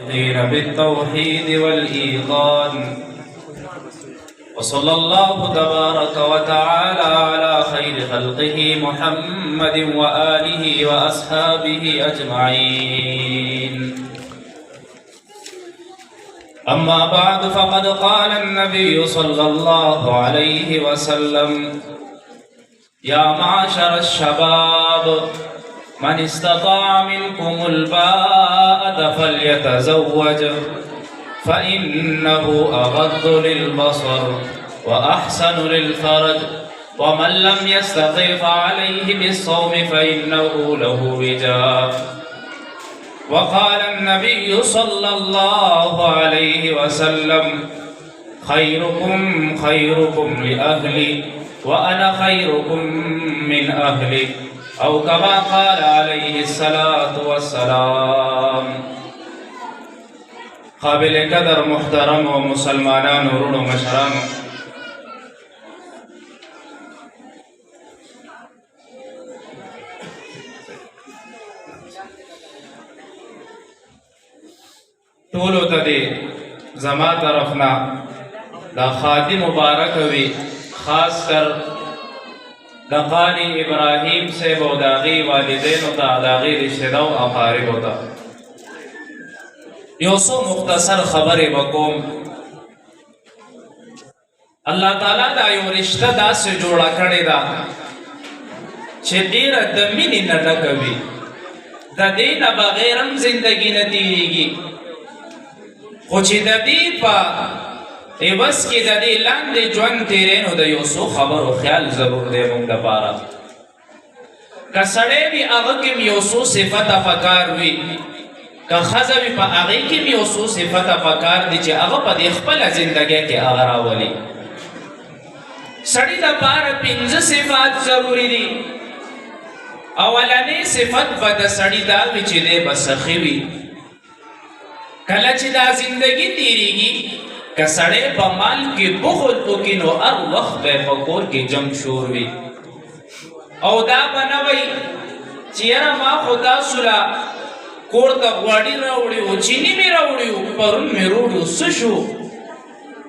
بالتوحيد والإيقان وصلى الله تبارك وتعالى على خير خلقه محمد وآله وأصحابه أجمعين. أما بعد فقد قال النبي صلى الله عليه وسلم: يا معشر الشباب من استطاع منكم الباءة فليتزوج فإنه أغض للبصر وأحسن للفرج ومن لم يستطع فعليه بالصوم فإنه له وجاء. وقال النبي صلى الله عليه وسلم: خيركم خيركم لأهلي وأنا خيركم من أهلي، أو كما قال عليه الصلاة والسلام. قابل قدر محترم و مسلمانان ورونو مشران، ټولو ته دې زما طرفنا دا خادي مبارک وي، خاص کر د قاری ابراهیم صاحب او د هغې والدینو ته، د هغې رشته‌دارو او اقاربو ته یو څو مختصر خبرې به کوم. الله تعالی دا یو رشته داسې جوړه کړې ده چې ډېره د مینې نه ډکه وي، د دې نه بغیر هم زندګي نه تېرېږي، خو چې د دې په عوض کې د دې لاندې ژوند تېری نو د یو څو خبرو خیال ضرور دی موږ دپاره. که سړی وي هغه کې هم یو څو صفته پکار وي، که ښځه وي په هغې کې هم یو څو صفته پکار دي چې هغه په دې خپله زندګۍ کې هغه راولي. سړي دپاره 5 صفات ضروري دي. اولنی صفت به د سړي دا وي چې دی به سخي وي. کله چې دا زندګي تېرېږي که سړی په مال کې بخل وکړي نو هر وخت به یې په کور کې جنګ شور وي، او دا به نه وایي چې یاره ما خو تاسو له کور ته غوړي راوړي وو، چیني مې راوړي وو، پرون مې روړي وو، څه شو؟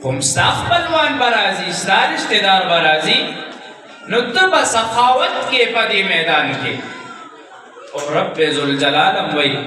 خو ستا خپلوان به راځي، ستا رشتهدار به راځي، نو ته به سخاوت کې په دې میدان کې. او رب ذوالجلال هم وایي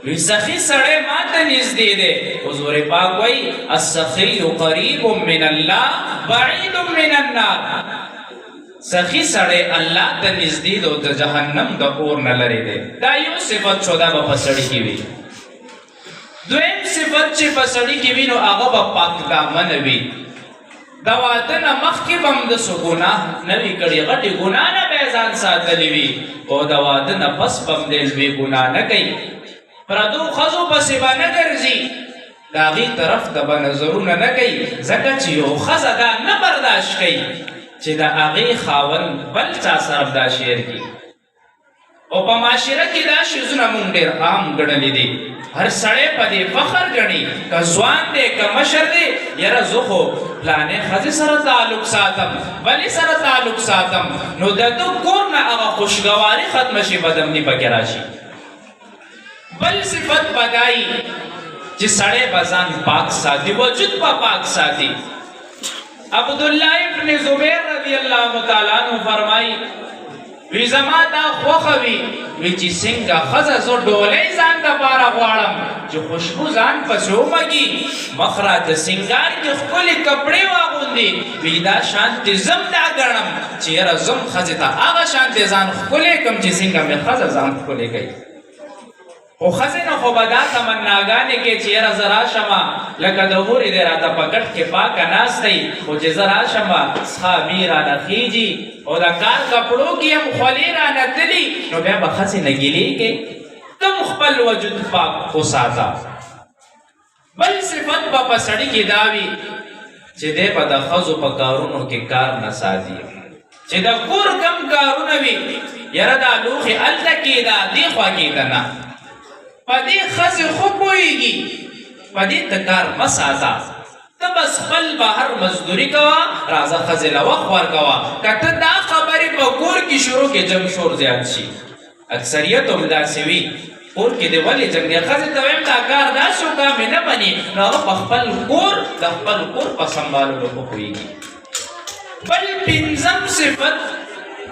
وی سخی سړی ما ته نږدې دی. حضور پاک وایي السخي قریب من الله بعید من النار. سخی سړی الله ته نږدې دی او د جهنم د اور نه لرې دی. دا یو صفت شو، دا به په سړي کې وي. دویم صفت چې په سړي کې وي نو هغه به پاک دامنه وي. د واده نه مخکې به هم د څه ګناه نه وي کړي، غټې ګناه نه به یې ځان ساتلي وي، او د واده نه پس به هم دی لوی ګناه نه کوي، پردو ښځو پسې به نه ګرځي، د هغې طرف ته به نظرونه نه کوي، ځکه چې یو ښځه دا نه برداشت کوي چې د هغې خاوند بل چا سره دا شعر کړي. او په معاشره کې دا شیزونه مونږ ډېر عام ګڼلي دي. هر سړی په دې فخر ګڼي، که ځوان دی که مشر دی، یاره زه خو فلانې ښځې سره تعلق ساتم، بلې سره تعلق ساتم، نو د ده کور نه هغه خوشګواري ختمه شي، بدامني پکې راشي. بل صفت بدایي چې سړی به ځان پاک ساتي، وجود به پاک ساتي. عبدالله ابن زبیر رضی الله تعالی عنہ فرمایي وی زما دا خوښه وي وی چې څنګه ښځه زه ډولۍ ځان دپاره غواړم چې خوشبو ځان پسې ومږي، مخ راته سینګار کې ښکلې کپړې واغوندي، وی دا شانتې زم دا ګڼم چې یاره زم ښځې ته هغه شانتې ځان ښکلی کړم چې څنګه مې ښځه ځان ښکلی کوي. خو ښځې نه خو به دا تمناګانې کوي چې یاره زه راشمه لکه د هورې دی راته په ګټ کې پاکه ناست دی، خو چې زه راشمه څښامي رانه خیږي او د کار کپړو کې هم خولې رانه تلي، نو بیا به ښځې نه ګیلې کوي. تم خپل وجود پاک وساته. بل صفت به په سړي کې دا وي چې دی به د ښځو په کارونو کې کار نه ساتي، چې د کور کم کارونه وي، یاره دا لوښې هلته کېده دې خوا کېده نه، په دې ښځې خو پوهېږي، په دې ته کار مه ساته. ته بس خپل بهر مزدوري کوه، راځه ښځې له وخت ورکوه. که ته دا خبرې په کور کې شروع کې جنګ شور زیات شي. اکثریت هم داسې وي کور کې دی ولې جنګ دی ښځې ته وایم دا کار داسې وکړه مې نه مني نو هغه په خپل کور د خپل کور په سنبالولو ښه پوهېږي بل پنځم صفت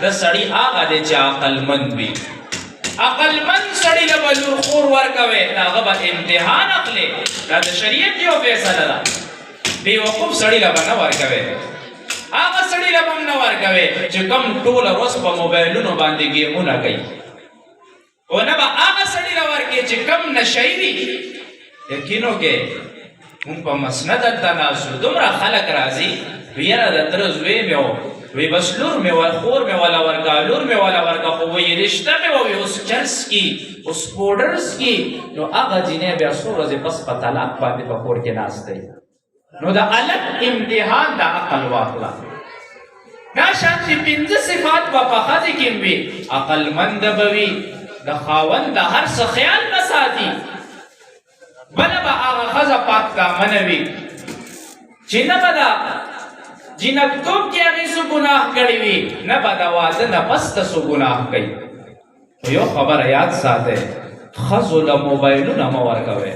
د سړي هغه دی چې عقلمند وي عقلمند سړي له به لور خور ورکوې د هغه به امتحان اخلي دا د شریعت یو فیصله ده بېوقوف سړي له به نه ورکوې هغه سړي له به هم نه ورکوې چې کوم ټوله ورځ په موبایلونو باندې ګیمونه کوي او نه به هغه سړي له ورکې چې کم نشهي وي یقین وکړې مونږ په مسند دلته ناست یو دومره خلک راځي وي یاره د تره زوی مې و وی بس لور مې خور مې وله ورکه لور مې وله ورکه خو وایي رشته مې ووي اوس چرس کي اوس پوډرز کي نو هغه جینۍ بیا څو ورځې بس په طلاق باندې په کور کې ناست دی نو د الګ امتحان د عقل واخله دا شانتې پنځه صفات به په ښځې کې وي عقلمنده به وي د خاوند د هر څه خیال به ساتي بله به هغه ښځه پاک دامنه وي چې نه به د جینکتوب کې هغې څه ګناه کړی وي نه به د واده نه پس ته څه ګناه کوي خو یو خبره یاد ساتئ ښځو له موبایلونه مه ورکوئ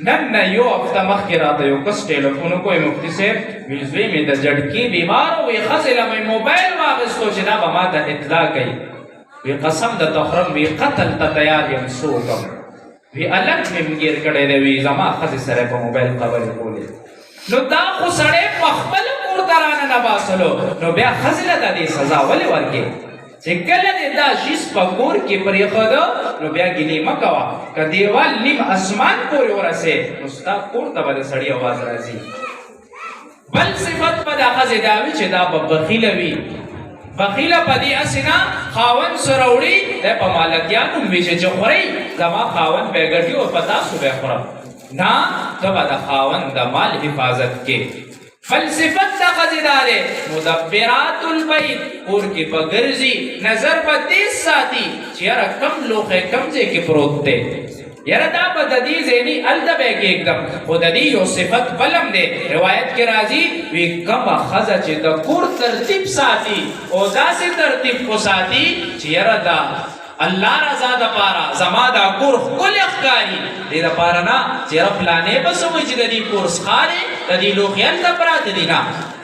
نن نه یو هفته مخکې راته یو کس ټیلیفون وکړی مفتي صاحب وي زوی مې د جډکي بیمار وي ښځې له مې موبایل واخیستو چې دا به ما ته اطلاع کوي وی قسم د تخرم وی قتل ته تیار یم څه وکړم وی الګ مې ګیر کړی دی وی زما ښځې سره په موبایل خبرې کولې نو دا خو سړی په خپل کور ته رانه نه باسلو نو بیا ښځې له د دې سزا ولې ورکې چې کله دې دا شیز په کور کې پرېښوده نو بیا ګیلې مه کوه که دیوال نیم اسمان پورې ورسې نو ستا کور ته به د سړي اواز راځي بل صفت به د ښځې دا وي چې دا به بخیله وي بخیله په دې هسې نه خاوند سره وړي دی په مالکیان هم وي چې خورئ زما خاوند به یې ګټي او په تاسو به یې خورم نه ته به د خاوند د مال حفاظت کې بل صفت د ښځې دا دی مدبرات البیت کور کې به ګرځي نظر به تیز ساتي چې یاره کم لوښی کم ځای کې پروت دی یاره دا به د دې ځای نه هلته به یې کېږدم خو د دې یو صفت بل هم دی روایت کې راځي وی کومه ښځه چې د کور ترتیب ساتي او داسې ترتیب خو ساتي چې یاره دا الله رضا دپاره زما دا کور ښکلی ښکاري دې دپاره نه چې یاره پلانې به څه وایي چې د دې کور ښکارې د دې لوښي هلته پراته دي نه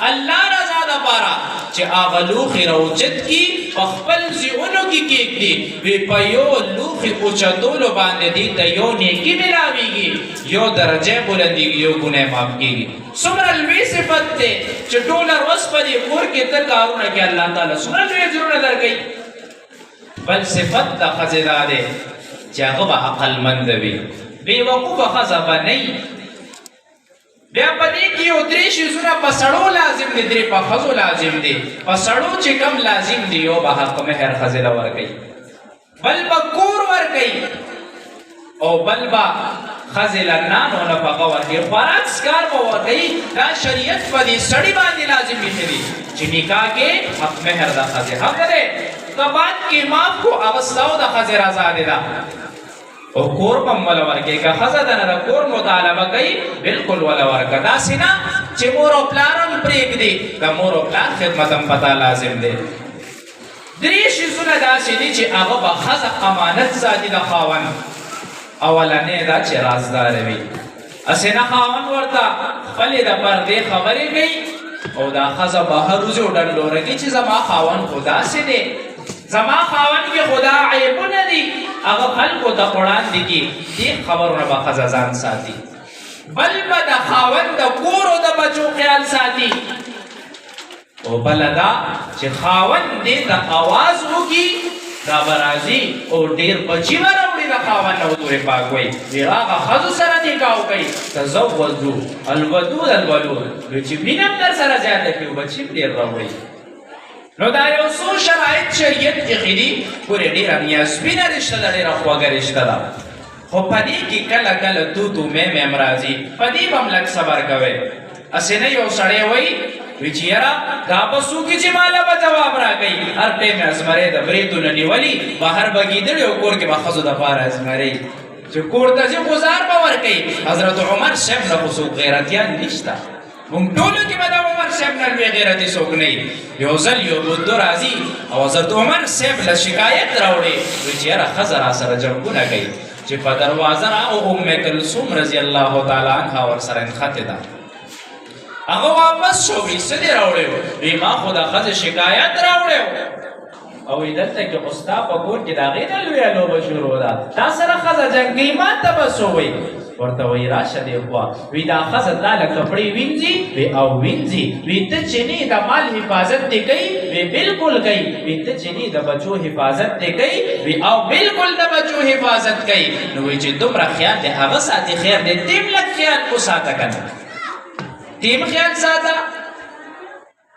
الله رضا دپاره چې هغه لوښي راوچت کي په خپل ځایونو کې کېږدي وی په یو لوښي اوچتولو باندې دې ته یو نیکي ملاویږي یو درجه بلندېږي یو ګناه معاف کېږي څومره لوی صفت دی چې ټوله ورځ په دې کور کې ته کارونه کې الله تعالی څومره لوی اجرونه درکوي بل صفت د ښځې دا دی چې هغه به عقلمنده وي بېوقوفه ښځه به نه وي بیا په دې کې یو درې شیزونه په سړو لازم دي درې په ښځو لازم دي په سړو چې کم لازم دي یو به حق مهر ښځې له ورکوي بل به کور ورکوي او بل به ښځې له نان او نفقه ورکوي خوراک څښاک به ورکوي دا شریعت په دې سړي باندې لازم ایښی دي چې نکاح کې حق مهر د ښځې حق دی که بعد کې معاف کو هغه ستاسو د ښځې رضا دی ده او کور به هم وله ورکوي که ښځه د نه د کور مطالبه کوي بلکل وله ورکه داسې نه چې مور او پلار هم پرېږدي د مور او پلار خدمت هم پتا لازم دی درې شیزونه داسې دي چې هغه به ښځه امانت ساتي د خاوند اولنی دا چې رازداره وي هسې نه خاوند ورته خپلې د پردې خبرې کوي او دا ښځه بهر وځي او ډنډوره کوي چې زما خاوند خو داسې دی زما خاوند کې خدا عیبونه دي هغه خلکو ته وړاندې کي دې خبرونه به ښځه ځان ساتي بل به د خاوند د کور او د بچو خیال ساتي او بله دا چې خاوند دې ته اواز وکړي دا به راځي او ډېر بچي به راوړي د خاوند نه حضور پاک وایي وی هغه ښځو سره نکاح وکړئ تزوجو الودود الولود وی چې مینه هم در سره زیاته کړي بچي هم ډېر راوړي نو دا یو څو شرایط شریعت ایښي دي ګورې ډېره نیازبینه رشته ده ډېره خوږه رشته ده خو په دې کې کله کله تو میم هم راځي په دې به هم لږ صبر کوئ هسې نه یو سړی وایي وی چې یاره دا به څوکي چې ماله به جواب راکوي هر ټایم یې ازمرۍ د بریدونه نیولي بهر به ګیدړې او کور کې به ښځو دپاره ازمرۍ چې کور ته ځي ګزار به ورکوي حضرت عمر صاحب نه خو څوک غیرتیان نشته مونږ ټولو کې به د عمر صاحب نه لوی غیرتي څوک نه وي. یو ځل یو بده راځي او حضرت عمر صاحب له شکایت راوړي وایي چې یاره ښځه راسره جنګونه کوي چې په دروازه راغو ام کلثوم رضی الله تعالی عنها ورسره نښتې ده. هغه واپس شو وایي څه دې راوړی و؟ وایي ما خو د ښځې شکایت راوړی و او وایي دلته کې خو ستا په کور کې د هغې نه لویه لوبه شروع ده، تا سره ښځه جنګ کوي ما ته به څه وایي؟ ورته وایي راشه دې خوا وی دا ښځه تا له کپړې وینځي وی او وینځي وی ته چې نه د مال حفاظت دې کوي وی بالکل کوي وی ته چې نه د بچو حفاظت دې کوي وی او بالکل د بچو حفاظت کوي. نو وایي چې دومره خیال دې هغه ساتي خیر دې تیم لږ خیال وساته که نه تیم خیال ساته.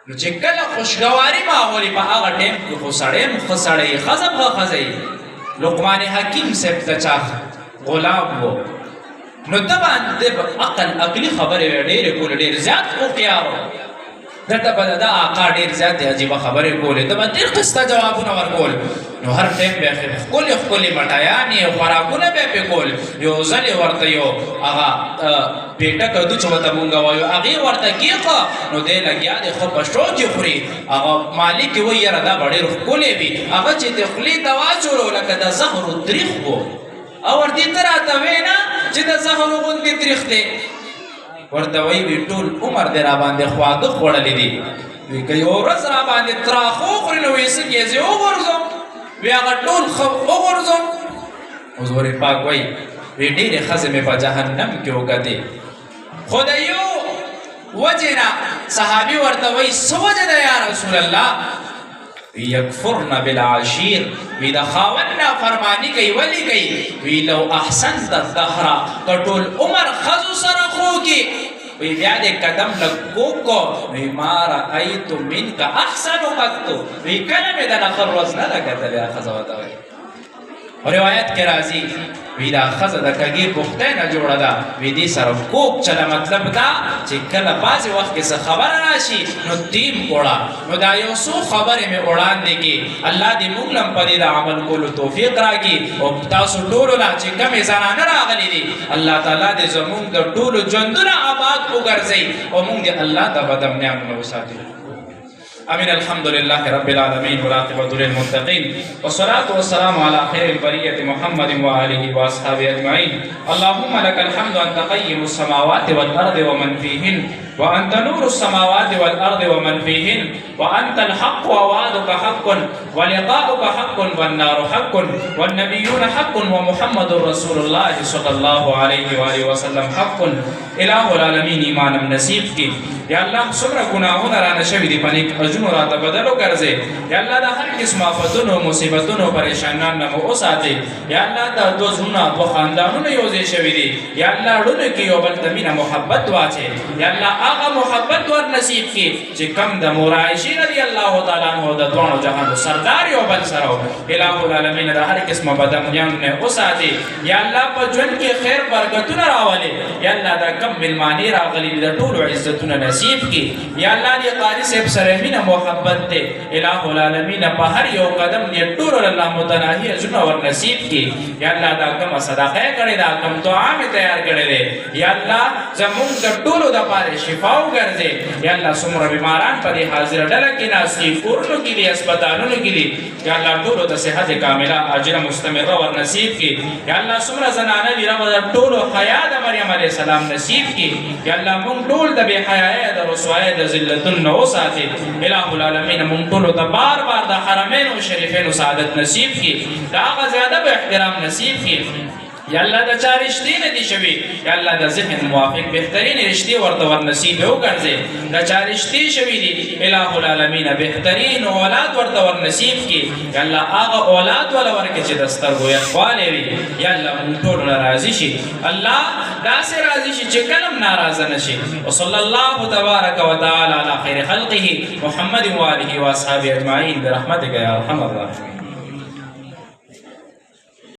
نو چې کله خوشګواري ماحول په هغه ټایم کې خو سړی هم ښه سړی ښځه هم ښه ښځه لقمان حکیم صاحب د چا غلام و نو ده باندې عقلي خبرې وې ډېرې کولې ډېر زیات هوښیار و دلته به د ده آقا ډېر زیات عجیبه خبرې کولې ده به ډېر قسطه جوابونه ورکول. نو هر ټایم به یې ښکلې ښکلې مټایانې خوراکونه به یې پې کول. یو ځل یې ورته یو هغه پیټه کدو چې ورته مونږ وایو هغې ورته کېښه نو دی لګیا دی ښه په شو کې خوري. هغه مالک یې وایي یاره دا به ډېر ښکلې وي هغه چې د خولې ته واچولو لکه د زهرو تریخ و او ورته ته راته وایې نه چې د زهرو غوندې تریخ دی. ورته وایي وي ټول عمر دې را باندې خواږه خوړلي دي وي که یو ورځ را باندې تراخ وخوري نو وایي څه کېږي وغورځم وی هغه ټول وغورځم. حضور پاک وایي وی ډېرې ښځې مې په جهنم کې وکتې خو د یو وجې نه صحابي ورته وایي څه وجه ده یا رسول الله؟ یکفرن بالعشیر وی د خاوند نافرماني کوي ولې کوي؟ وی لو احسنت الدهر که ټول عمر ښځو سره خو کې وی بیا دې قدم لږ کوږ کو وی ما رأیت منک احسن قط وی کله مې د نخر ورځ نه ده کتلې ښځه ورته وایي. روایت کې راځي وی دا ښځه د کږې پختۍ نه جوړه ده وی دې سره کوږ چله مطلب دا چې کله بعضې وخت کې څه خبره راشي نو تیم وړه. نو دا یو څو خبرې مې وړاندې کړي الله دې موږ هم په دې د عمل کولو توفیق راکړي او تاسو ټولو لا چې کمې زنانه راغلي دي الله تعالی دې زموږ د ټولو ژوندونه آباد وګرځوي او موږ دې الله ته بد امنیانونه وساتي. امين. الحمد لله رب العالمين والعاقبة للمتقين والصلاة والسلام على خير البرية محمد وآله وأصحابه أجمعين. اللهم لك الحمد أنت قيم السماوات والأرض ومن فيهن وأنت نور السماوات والأرض ومن فيهن وأنت الحق ووعدك حق ولقاؤك حق والنار حق والنبيون حق ومحمد رسول الله صلى الله عليه وآله وسلم حق. إله العالمين ایمانم نصیب کی یا الله څومره ګناهونه رانه شوي دي په نیک اجرونو راته بدل وګرځې یا الله د هر قسم آفتونو مصیبتونو پریشانان نه مو وساتې یا الله د دوه زړونه دوه خاندانونه یو ځای شوي دي یا الله ړونه کې یو بل ته مینه محبت واچې یا الله هغه محبت ور نصیب کړي چې کم د مور عایشې رضی الله تعالی عنها د دواړو جهانو سردار یو بل سره الہ العالمین د هر قسمه بدمنیانو نه وساتې یا الله په ژوند کې خیر برکتونه راولې یا الله دا کم ملمانې راغلي د ټولو عزتونه نصیب کی یا الله دې قاری صاحب سره مینه محبت دې الہ العالمین په هر یو قدم دې ټول الله متناهی اجرونه ور نصیب کی یا الله دا کوم صدقه کړي دا کوم دعا می تیار کړي دې یا الله زموږ د ټولو د پاره شفا وګرځي یا الله څومره بیماران په دې حاضر ډله کې ناسي کورونو کې دي هسپتالونو کې دي یا الله ټولو د صحت کامله اجر مستمره ور نصیب کی یا الله څومره زنانه دي رب ټولو حیا د مریم علیه السلام نصیب کی یا الله موږ ټول د بے حیاي د رسوایی د ذلتون نه وساتي الہ العالمین موږ ټولو ته بار بار د حرمین او شریفین سعادت نصیب کی دا هغه زیاده به احترام نصیب کی یا الله د چا رشتې نه دي شوي یا الله د ذهن موافق بهترین رشتې ورته ور نصیب وګرځې د چا رشتې شوي دي الہ العالمین بهترین اولاد ورته ور نصیب کړي یا الله هغه اولاد ولا ورکړي چې د سترګو یخوالی وي یا الله موږ ټول راضي شي الله داسې راضي شي چې کله هم ناراضه نه شي وصلی الله تبارک وتعالى على خیر خلقه محمد وآله واصحابه اجمعین برحمتک یا ارحم الراحمین.